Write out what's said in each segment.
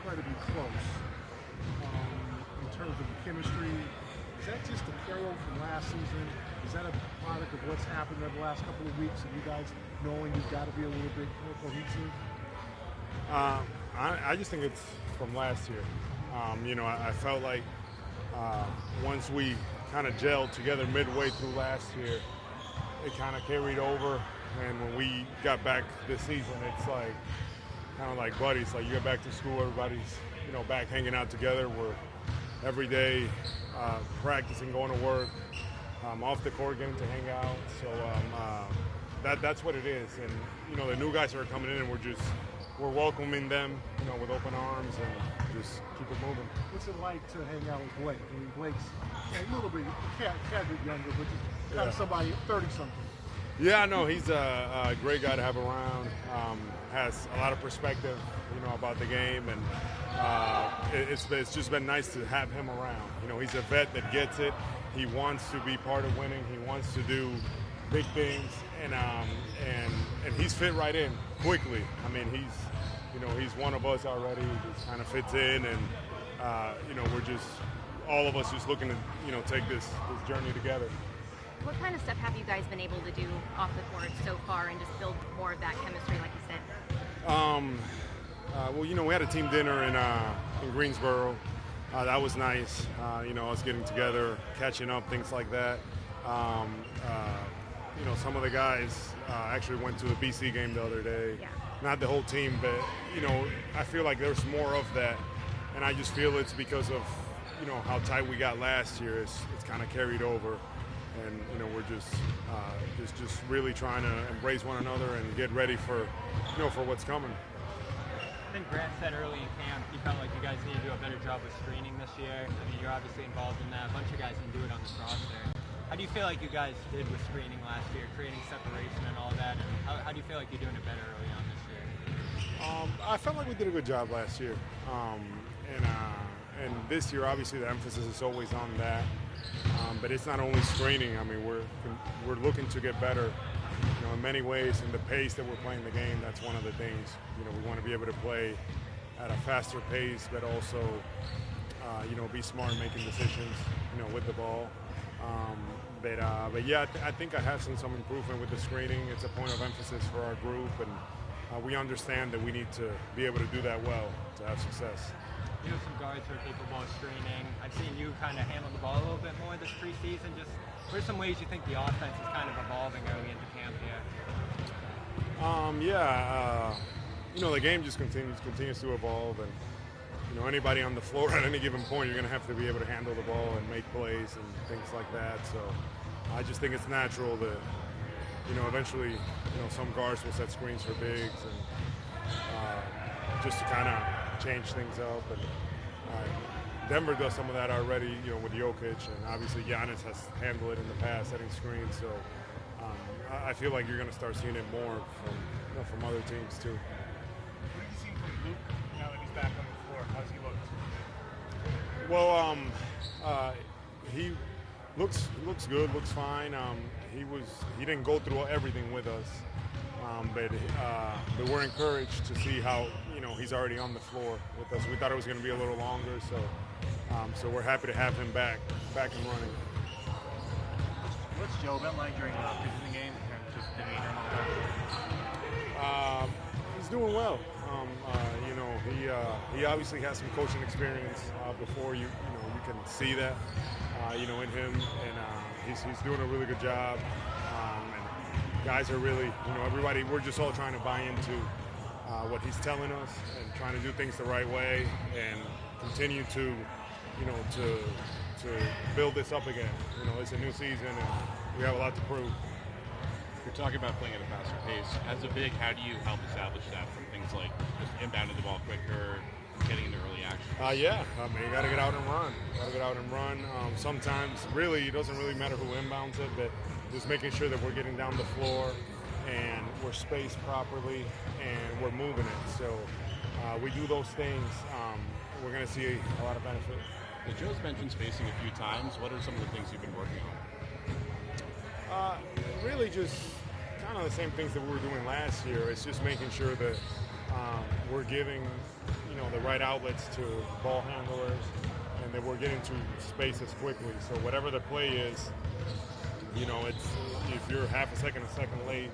incredibly close in terms of the chemistry. Is that just a carryover from last season? Is that a product of what's happened over the last couple of weeks and you guys knowing you've got to be a little bit more cohesive? I just think it's from last year. I felt like once we kind of gelled together midway through last year, it kind of carried over. And when we got back this season, it's like kind of like buddies. Like you get back to school, everybody's back hanging out together. We're every day practicing, going to work, off the court, getting to hang out. So that's what it is. And the new guys are coming in, and we're welcoming them, with open arms and just keep it moving. What's it like to hang out with Blake? I mean, Blake's a little bit, a bit younger, but just kind of somebody 30-something. Yeah, no, he's a great guy to have around. Has a lot of perspective, about the game, and it's just been nice to have him around. He's a vet that gets it. He wants to be part of winning. He wants to do big things, and he's fit right in quickly. I mean, he's one of us already. He just kind of fits in, and we're just all of us just looking to take this journey together. What kind of stuff have you guys been able to do off the court so far and just build more of that chemistry, like you said? We had a team dinner in Greensboro. That was nice. Us getting together, catching up, things like that. Some of the guys actually went to the BC game the other day. Yeah. Not the whole team, but, I feel like there's more of that. And I just feel it's because of, how tight we got last year. It's kind of carried over. And, we're just really trying to embrace one another and get ready for what's coming. I think Grant said early in camp he felt like you guys need to do a better job with screening this year. I mean, you're obviously involved in that. A bunch of guys can do it on this roster. How do you feel like you guys did with screening last year, creating separation and all that? And how do you feel like you're doing it better early on this year? I felt like we did a good job last year. And this year, obviously, the emphasis is always on that. But it's not only screening. I mean, we're looking to get better, in many ways. In the pace that we're playing the game, that's one of the things. We want to be able to play at a faster pace, but also, be smart in making decisions, with the ball. But yeah, I think I have seen some improvement with the screening. It's a point of emphasis for our group, and we understand that we need to be able to do that well to have success. Some guards who are capable of screening. I've seen you kind of handle the ball a little bit more this preseason. Just what are some ways you think the offense is kind of evolving early into camp here? The game just continues to evolve, and anybody on the floor at any given point, you're going to have to be able to handle the ball and make plays and things like that. So I just think it's natural that eventually some guards will set screens for bigs, and just to kind of change things up. And Denver does some of that already, with Jokic, and obviously Giannis has handled it in the past, setting screens. So I feel like you're going to start seeing it more from other teams too. What have you seen from Luke now that he's back on the floor? How's he looked? Well, he looks good, looks fine. He didn't go through everything with us, but we're encouraged to see how he's already on the floor with us. We thought it was going to be a little longer, so we're happy to have him back and running. What's Joe been like during the preseason game and just demeanor and all that? He's doing well. He obviously has some coaching experience before you can see that in him, and he's doing a really good job. And guys are really everybody. We're just all trying to buy into what he's telling us and trying to do things the right way and continue to build this up again. It's a new season and we have a lot to prove. You're talking about playing at a faster pace. As a big, how do you help establish that from things like just inbounding the ball quicker, getting into early action? You got to get out and run. Sometimes, really, it doesn't really matter who inbounds it, but just making sure that we're getting down the floor and we're spaced properly and we're moving it. So we do those things. We're going to see a lot of benefit. Joe's mentioned spacing a few times. What are some of the things you've been working on? Really just kind of the same things that we were doing last year. It's just making sure that we're giving, the right outlets to ball handlers, and that we're getting to spaces quickly. So whatever the play is, it's if you're half a second late,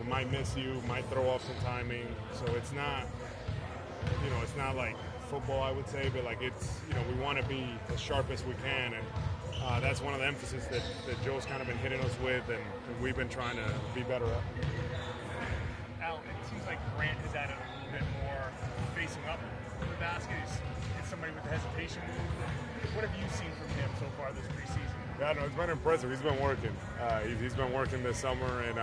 we might miss you, might throw off some timing. So it's not, it's not like football, I would say, but like it's, we want to be as sharp as we can, and that's one of the emphasis that Joe's kind of been hitting us with, and we've been trying to be better at. Al, it seems like Grant has added a little bit more facing up to the basket. He's somebody with the hesitation move. What have you seen from him so far this preseason? Yeah, no, it's been impressive. He's been working. He's been working this summer, and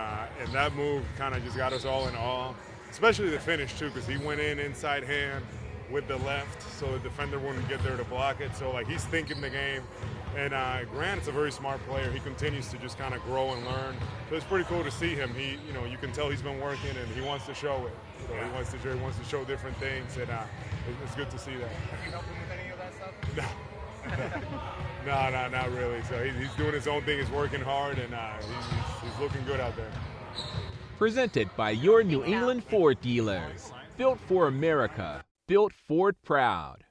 that move kind of just got us all in awe, especially the finish, too, because he went in inside hand with the left so the defender wouldn't get there to block it. So, like, he's thinking the game. And Grant's a very smart player. He continues to just kind of grow and learn. So it's pretty cool to see him. He, you can tell he's been working and he wants to show it. He wants to show different things, and it's good to see that. Have you helped him with any of that stuff? No, not really. So he's doing his own thing. He's working hard, and he's looking good out there. Presented by your New England Ford dealers. Built for America. Built Ford proud.